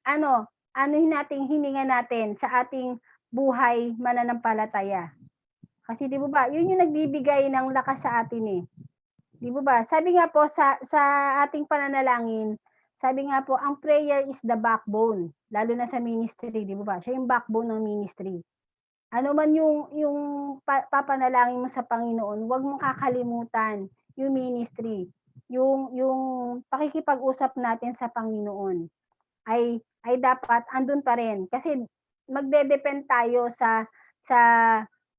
Anuhin nating hininga natin sa ating buhay mananampalataya. Kasi di ba, yun yung nagbibigay ng lakas sa atin eh. Di ba? Sabi nga po sa ating pananalangin, sabi nga po, ang prayer is the backbone, lalo na sa ministry, di ba? Siya yung backbone ng ministry. Ano man yung papanalangin mo sa Panginoon, huwag mong kakalimutan yung ministry, yung pakikipag-usap natin sa Panginoon ay dapat andun pa rin kasi magde-depend tayo sa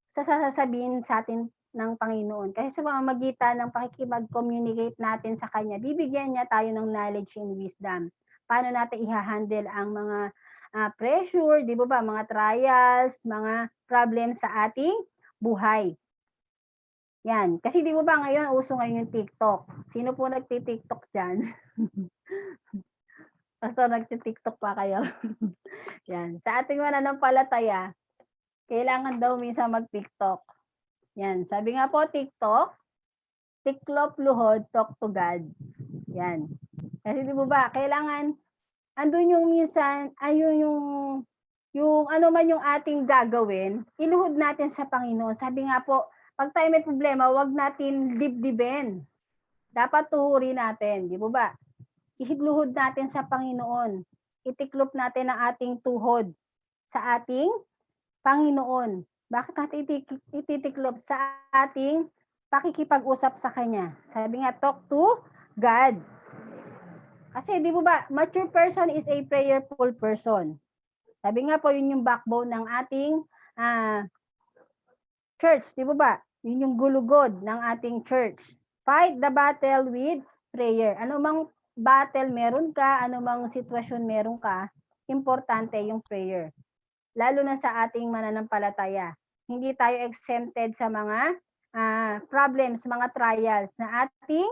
sasabihin sa atin ng Panginoon. Kasi sa pamamagitan ng pakikipag-communicate natin sa Kanya, bibigyan niya tayo ng knowledge and wisdom. Paano natin i-handle ang mga pressure, di ba, mga trials, mga problems sa ating buhay. Yan. Kasi di ba ngayon, uso ngayon yung TikTok. Sino po nagti-TikTok dyan? Basta nagti-TikTok pa kayo. Yan. Sa ating mananampalataya, kailangan daw minsan mag-TikTok. Yan. Sabi nga po, TikTok, tiklop luhod, talk to God. Yan. Kasi di ba, kailangan andun yung minsan, ayun yung ano man yung ating gagawin, iluhod natin sa Panginoon. Sabi nga po, pag tayo may problema, wag natin dibdibin. Dapat tuhuri natin, di ba? Ihidluhod natin sa Panginoon. Itiklop natin ang ating tuhod sa ating Panginoon. Bakit natin ititiklop? Sa ating pakikipag-usap sa Kanya. Sabi nga, talk to God. Kasi di ba, mature person is a prayerful person. Sabi nga po, yun yung backbone ng ating church, di ba? Yun yung gulugod ng ating church. Fight the battle with prayer. Ano mang battle meron ka, ano mang sitwasyon meron ka, importante yung prayer. Lalo na sa ating mananampalataya. Hindi tayo exempted sa mga problems, mga trials na ating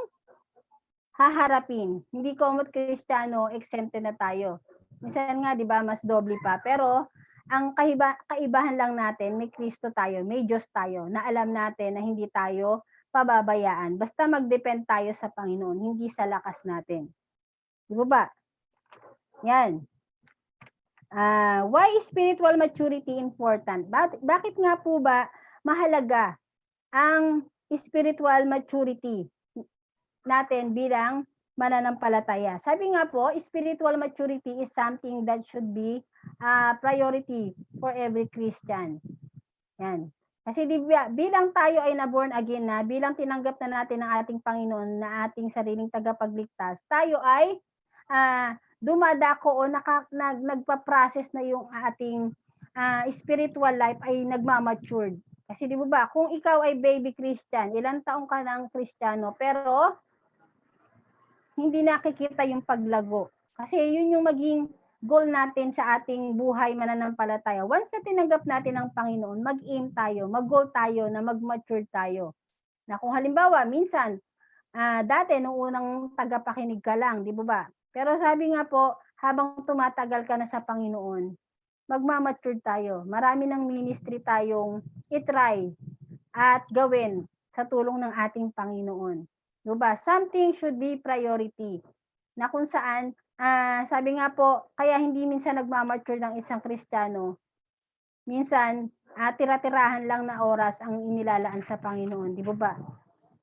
haharapin. Hindi komot Kristiyano, exempted na tayo. Minsan nga, di ba, mas doble pa. Pero, ang kaibahan lang natin, may Kristo tayo, may Diyos tayo, na alam natin na hindi tayo pababayaan. Basta mag-depend tayo sa Panginoon, hindi sa lakas natin. Di ba? Yan. Why is spiritual maturity important? Bakit nga po ba mahalaga ang spiritual maturity natin bilang mananampalataya? Sabi nga po, spiritual maturity is something that should be a priority for every Christian. Yan. Kasi bilang tayo ay na-born again na, bilang tinanggap na natin ang ating Panginoon na ating sariling tagapagligtas, tayo ay dumadako o nagpa-process na yung ating spiritual life ay nagmamatured. Kasi di ba, kung ikaw ay baby Christian, ilang taong ka ng Kristiyano, pero hindi nakikita yung paglago. Kasi yun yung maging goal natin sa ating buhay mananampalataya. Once na tinanggap natin ang Panginoon, mag-aim tayo, mag-goal tayo na mag-mature tayo. Na kung halimbawa, minsan, dati nung unang tagapakinig ka lang, di ba? Pero sabi nga po, habang tumatagal ka na sa Panginoon, magmamature tayo. Marami ng ministry tayong itry at gawin sa tulong ng ating Panginoon. Diba? Something should be priority. Na kung saan, sabi nga po, kaya hindi minsan nagmamature ng isang Kristiyano. Minsan, tira-tirahan lang na oras ang inilalaan sa Panginoon. Di ba?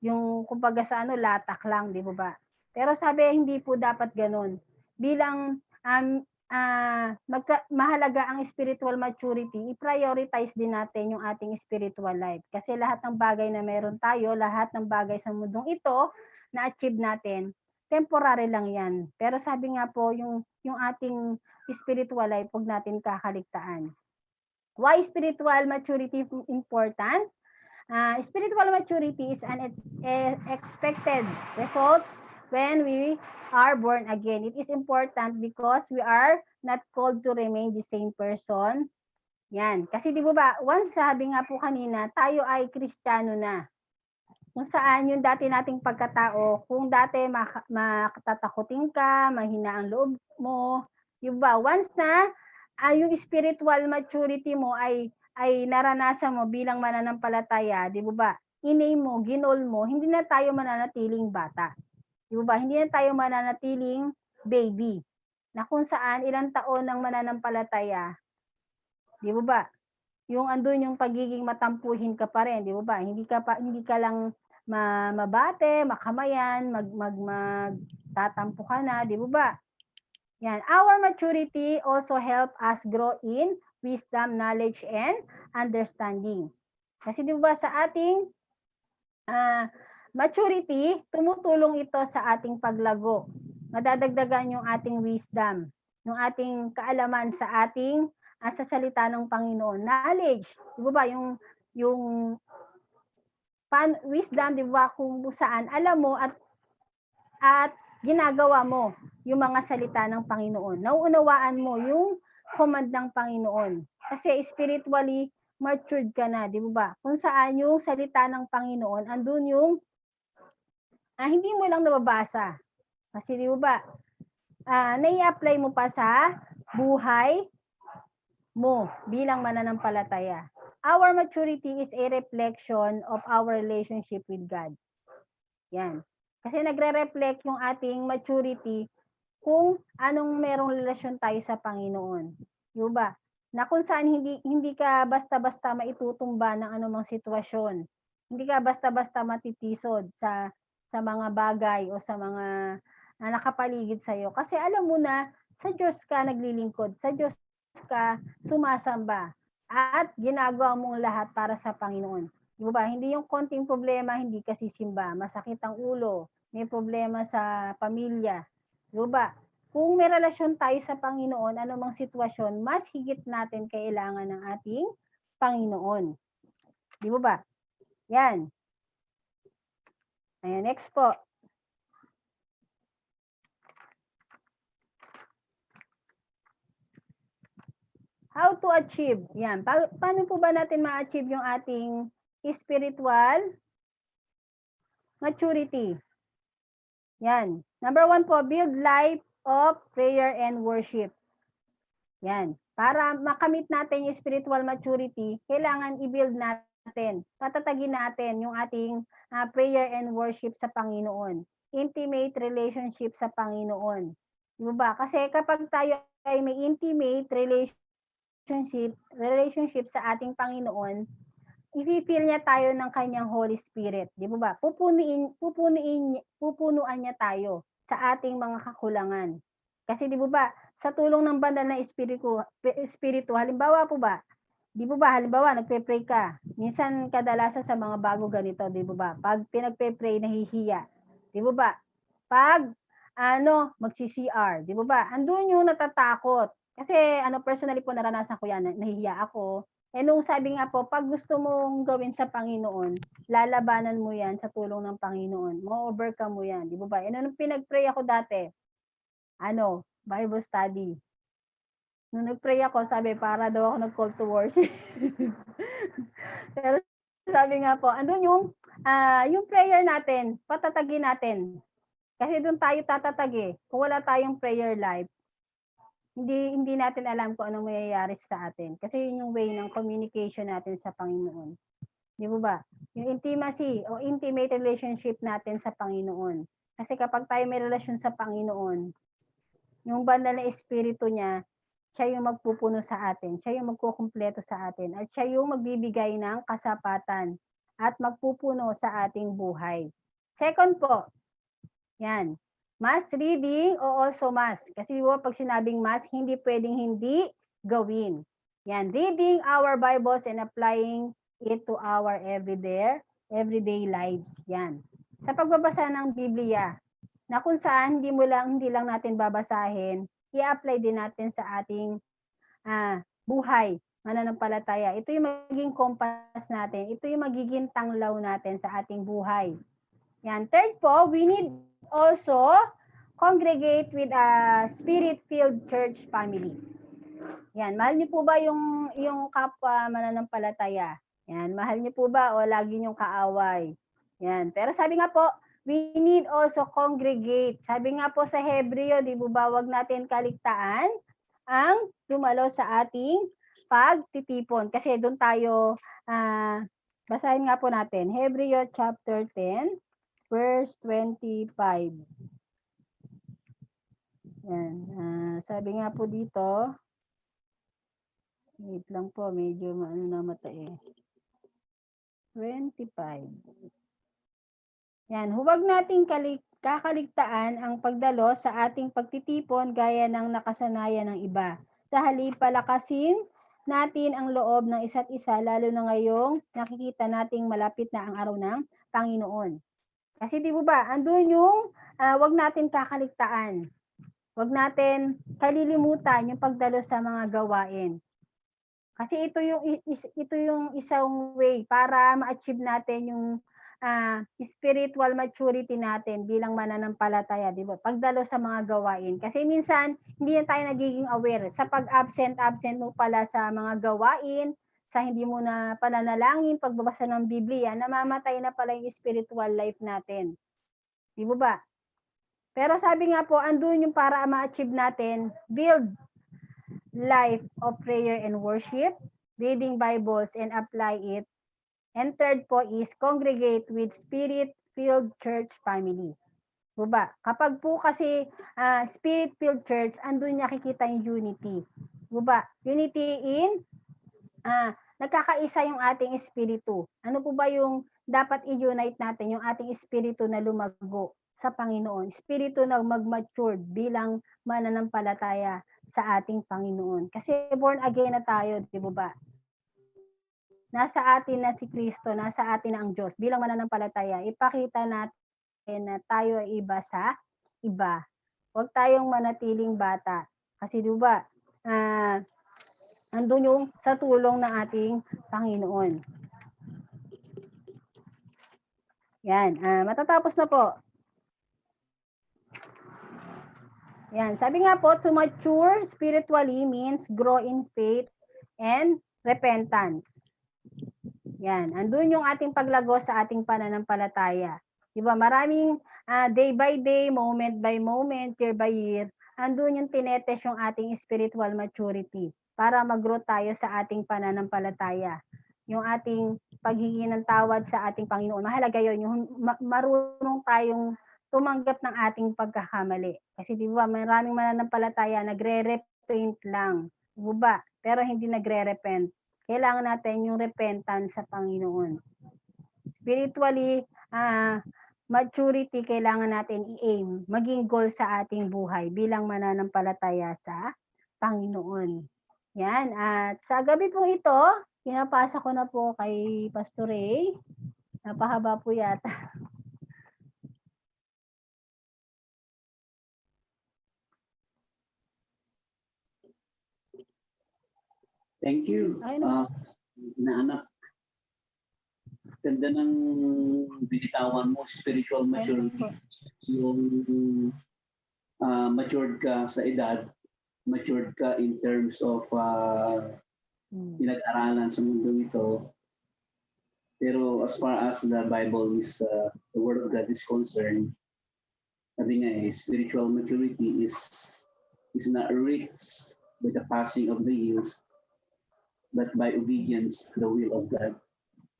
Yung kumbaga sa latak lang, di ba? Pero sabi, hindi po dapat ganun. Bilang mahalaga ang spiritual maturity, i-prioritize din natin yung ating spiritual life. Kasi lahat ng bagay na meron tayo, lahat ng bagay sa mundong ito na achieve natin, temporary lang yan. Pero sabi nga po, yung ating spiritual life, huwag natin kakaligtaan. Why spiritual maturity important? Spiritual maturity is an expected result when we are born again. It is important because we are not called to remain the same person. Yan. Kasi di ba, once sabi nga po kanina, tayo ay Kristiyano na. Kung saan yung dati nating pagkatao, kung dati makatatakutin ka, mahina ang loob mo, di ba? Once na yung spiritual maturity mo ay naranasan mo bilang mananampalataya, di ba? Inay mo, ginol mo, hindi na tayo mananatiling bata. Di ba? Hindi na tayo mananatiling baby. Na kung saan ilang taon ng mananampalataya, di ba? Yung andun yung pagiging matampuhin ka pa rin, di ba? Hindi ka lang mabate, makamayan, magtatampo ka na, di ba? Yan. Our maturity also help us grow in wisdom, knowledge, and understanding. Kasi di ba sa ating maturity, tumutulong ito sa ating paglago. Madadagdagan yung ating wisdom, yung ating kaalaman sa ating sa salita ng Panginoon. Knowledge, di ba yung wisdom, di ba, kung saan alam mo at ginagawa mo yung mga salita ng Panginoon. Nauunawaan mo yung command ng Panginoon. Kasi spiritually matured ka na, di ba? Kung saan yung salita ng Panginoon, andun yung hindi mo lang nababasa. Kasi di ba, nai-apply mo pa sa buhay mo bilang mananampalataya. Our maturity is a reflection of our relationship with God. Yan. Kasi nagre-reflect yung ating maturity kung anong merong relasyon tayo sa Panginoon. Di ba? Na kung saan hindi ka basta-basta maitutumba ng anumang sitwasyon. Hindi ka basta-basta matitisod sa mga bagay o sa mga nakapaligid sa iyo. Kasi alam mo na sa Diyos ka naglilingkod, sa Diyos ka sumasamba at ginagawa mo lahat para sa Panginoon. Di ba? Hindi yung konting problema, hindi ka sisimba. Masakit ang ulo, may problema sa pamilya. Di ba? Kung may relasyon tayo sa Panginoon, anumang sitwasyon, mas higit natin kailangan ng ating Panginoon. Di ba? Yan. Ayan, next po. How to achieve? Yan. Paano po ba natin ma-achieve yung ating spiritual maturity? Yan. Number 1 po, build life of prayer and worship. Yan. Para makamit natin yung spiritual maturity, kailangan i-build natin, patatagin natin yung ating prayer and worship sa Panginoon. Intimate relationship sa Panginoon. Diba? Kasi kapag tayo ay may intimate relationship sa ating Panginoon, i-feel niya tayo ng kanyang Holy Spirit. Di ba? Pupunuan niya tayo sa ating mga kakulangan. Kasi di ba, sa tulong ng banal na espiritu, halimbawa po ba, di ba, halimbawa, nagpe-pray ka. Minsan, kadalasan sa mga bago ganito, di ba, pag pinagpe-pray, nahihiya. Di ba, pag, magsi-CR, di ba, andun yung natatakot. Kasi, personally po, naranasan ko yan, nahihiya ako. Nung sabi nga po, pag gusto mong gawin sa Panginoon, lalabanan mo yan sa tulong ng Panginoon. Mo-overcome mo yan, di ba? Nung pinag-pray ako dati, Bible study. Nung nag-pray ako, sabi, para daw ako nag-call to worship. Pero sabi nga po, andun yung prayer natin, patatagin natin. Kasi doon tayo tatatagi. Kung wala tayong prayer life, hindi natin alam kung anong mayayari sa atin. Kasi yun yung way ng communication natin sa Panginoon. Di ba? Yung intimacy o intimate relationship natin sa Panginoon. Kasi kapag tayo may relasyon sa Panginoon, yung banal na espiritu niya, siya yung magpupuno sa atin, siya yung magkukumpleto sa atin, at siya yung magbibigay ng kasapatan at magpupuno sa ating buhay. Second po, yan, mass reading o also mass. Kasi pag sinabing mass, hindi pwedeng hindi gawin. Yan, reading our Bibles and applying it to our everyday lives. Yan. Sa pagbabasa ng Biblia, na kung saan hindi lang natin babasahin, i-apply din natin sa ating buhay. mananampalataya. Ito yung magiging compass natin. Ito yung magiging tanglaw natin sa ating buhay. Yan. Third po, we need also congregate with a spirit-filled church family. Yan. Mahal niyo po ba yung kapwa mananampalataya? Yan. Mahal niyo po ba o lagi niyong kaaway? Yan. Pero sabi nga po, we need also congregate. Sabi nga po sa Hebreo, di ba, wag natin kaligtaan ang dumalo sa ating pagtitipon. Kasi doon tayo, basahin nga po natin. Hebreo chapter 10, verse 25. Yan. Sabi nga po dito, wait lang po, medyo namata eh. 25. Yan, huwag nating kakaligtaan ang pagdalo sa ating pagtitipon gaya ng nakasanayan ng iba. Sa halip, palakasin natin ang loob ng isa't isa, lalo na ngayong nakikita nating malapit na ang araw ng Panginoon. Kasi di ba, andun yung huwag natin kakaligtaan. Huwag natin kalilimutan yung pagdalo sa mga gawain. Kasi ito yung isang way para ma-achieve natin yung spiritual maturity natin bilang mananampalataya, di ba? Pagdalo sa mga gawain. Kasi minsan, hindi na tayo nagiging aware. Sa pag-absent mo pala sa mga gawain, sa hindi mo na pananalangin, pagbabasa ng Biblia, namamatay na pala yung spiritual life natin. Di ba? Pero sabi nga po, andun yung para ma-achieve natin, build life of prayer and worship, reading Bibles and apply it. And third po is congregate with spirit-filled church family. Diba? Kapag po kasi spirit-filled church, andun nakikita yung unity. Diba? Unity in nagkakaisa yung ating espiritu. Ano po ba yung dapat i-unite natin? Yung ating espiritu na lumago sa Panginoon. Espiritu na mag-matured bilang mananampalataya sa ating Panginoon. Kasi born again na tayo, di ba? Nasa atin na si Kristo, nasa atin na ang Diyos. Bilang mananampalataya, ipakita natin na tayo ay iba sa iba. Huwag tayong manatiling bata. Kasi di ba, andun yung sa tulong ng ating Panginoon. Yan, matatapos na po. Yan, sabi nga po, to mature spiritually means grow in faith and repentance. Yan, andun yung ating paglago sa ating pananampalataya. Diba, maraming day by day, moment by moment, year by year, andun yung tinetest yung ating spiritual maturity para mag-grow tayo sa ating pananampalataya. Yung ating paghingi ng tawad sa ating Panginoon. Mahalaga yun, yung marunong tayong tumanggap ng ating pagkakamali. Kasi di ba, maraming mananampalataya, nagre-repent lang. Di ba? Pero hindi nagre-repent. Kailangan natin yung repentance sa Panginoon. Spiritually, maturity kailangan natin i-aim, maging goal sa ating buhay bilang mananampalataya sa Panginoon. Yan. At sa gabi po ito, pinapasa ko na po kay Pastor Ray. Napahaba po yata. Thank you. Inaanak. Ganda ng binitawan mo, spiritual maturity. Yung matured ka sa edad, matured ka in terms of pinag-aralan sa mundo ito. Pero as far as the Bible is, the Word of God is concerned, sabi nga spiritual maturity is not reached by the passing of the years, but by obedience to the will of God.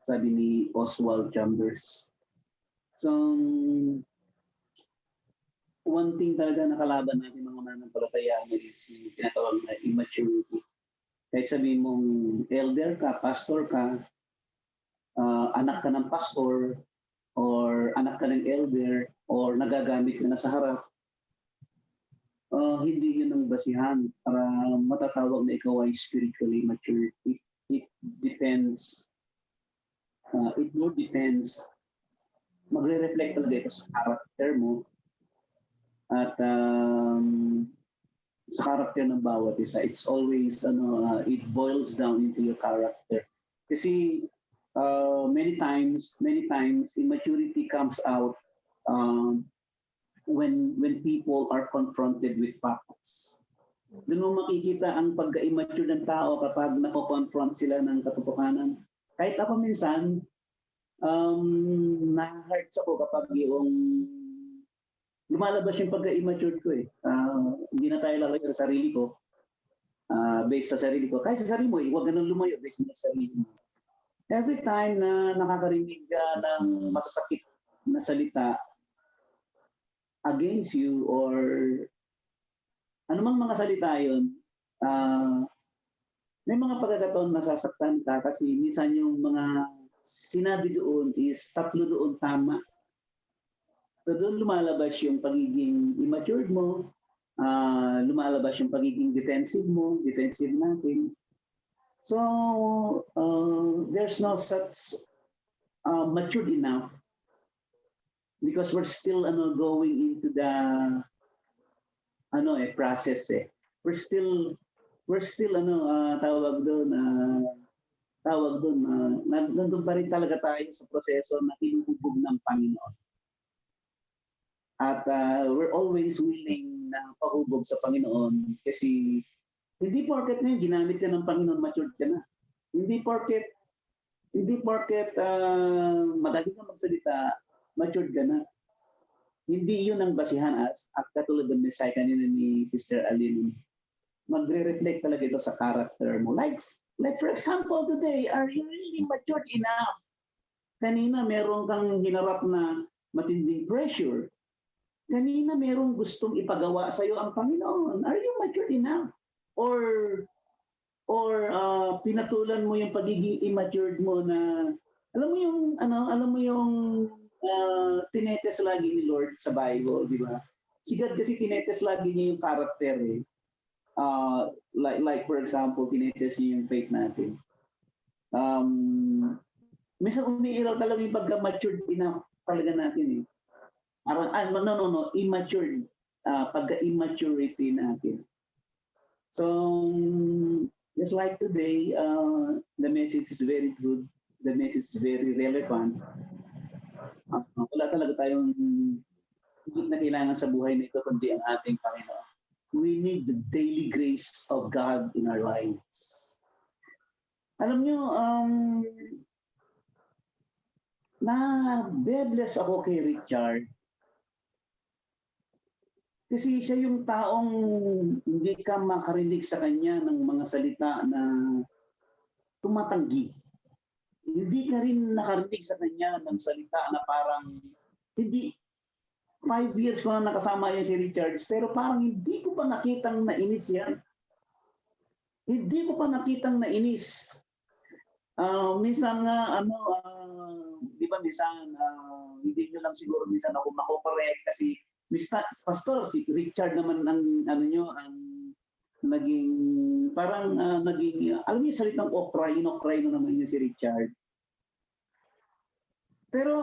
Sabi ni Oswald Chambers. So, one thing talaga nakalaban natin mga mananampalataya is tinatawag na immaturity. Kahit sabihin mong elder ka, pastor ka, anak ka ng pastor, or anak ka ng elder, or nagagamit ka na sa harap, hindi yun ang basihan para matatawag na ikaw ay spiritually mature. It depends. It more depends. Magre-reflect talaga ito sa character mo. At sa character ng bawat isa. It's always it boils down into your character. Kasi many times immaturity comes out when people are confronted with facts. Doon mo makikita ang pagka-immature ng tao kapag nakoconfront sila ng katotohanan. Kahit ako minsan, na-hurt ako kapag yung lumalabas yung pagka-immature ko eh. Hindi na tayo lalagay sa sarili ko, based sa sarili ko. Kahit sa sarili mo, huwag ganun lumayo based sa sarili mo. Every time na nakakarinig ka ng masasakit na salita against you or anumang mga salita yun, may mga pagkakataon nasasaktan ka kasi minsan yung mga sinabi doon is tatlo doon tama. So doon lumalabas yung pagiging immature mo, lumalabas yung pagiging defensive natin. So there's no such matured enough because we're still going into the process eh. We're still nandun pa rin talaga tayo sa proseso na inuubog ng Panginoon. At we're always willing na pahubog sa Panginoon kasi hindi porket ngayon ginamit ka ng Panginoon, matured ka na. Hindi porket magaling ka magsalita, matured ka na. Hindi yun ang basihan at katulad ng mensahe kanina ni Sister Aline, magre-reflect talaga ito sa character mo. Like for example today, are you really matured enough? Kanina meron kang hinarap na matinding pressure. Kanina merong gustong ipagawa sa iyo ang Panginoon. Are you matured enough? Or pinatulan mo yung pagiging immature mo na alam mo yung tinetes lagi ni Lord sa Bible, di ba? Si God kasi tinetes lagi niya yung character eh. Like for example, tinetes niya yung faith natin. Minsan umiiral talaga yung pagka-matured enough talaga natin eh. Parang, immature. Pagka-immaturity natin. So, just like today, the message is very good. The message is very relevant. Wala talaga tayong higit na kailangan sa buhay na ito kundi ang ating Panginoon. We need the daily grace of God in our lives. Alam nyo, na-bless ako kay Richard. Kasi siya yung taong hindi ka makarinig sa kanya ng mga salita na tumatanggi. Hindi ka rin nakarinig sa kanya ng salita na parang, hindi, 5 years ko na nakasama yan si Richard, pero parang hindi ko pa nakitang nainis yan. Hindi ko pa nakitang nainis. Minsan nga, di ba minsan, hindi nyo lang siguro minsan ako makokorek kasi Pastor, si Richard naman ang naging, parang naging, alam niyo salitang okray, inokray na naman niya si Richard. Pero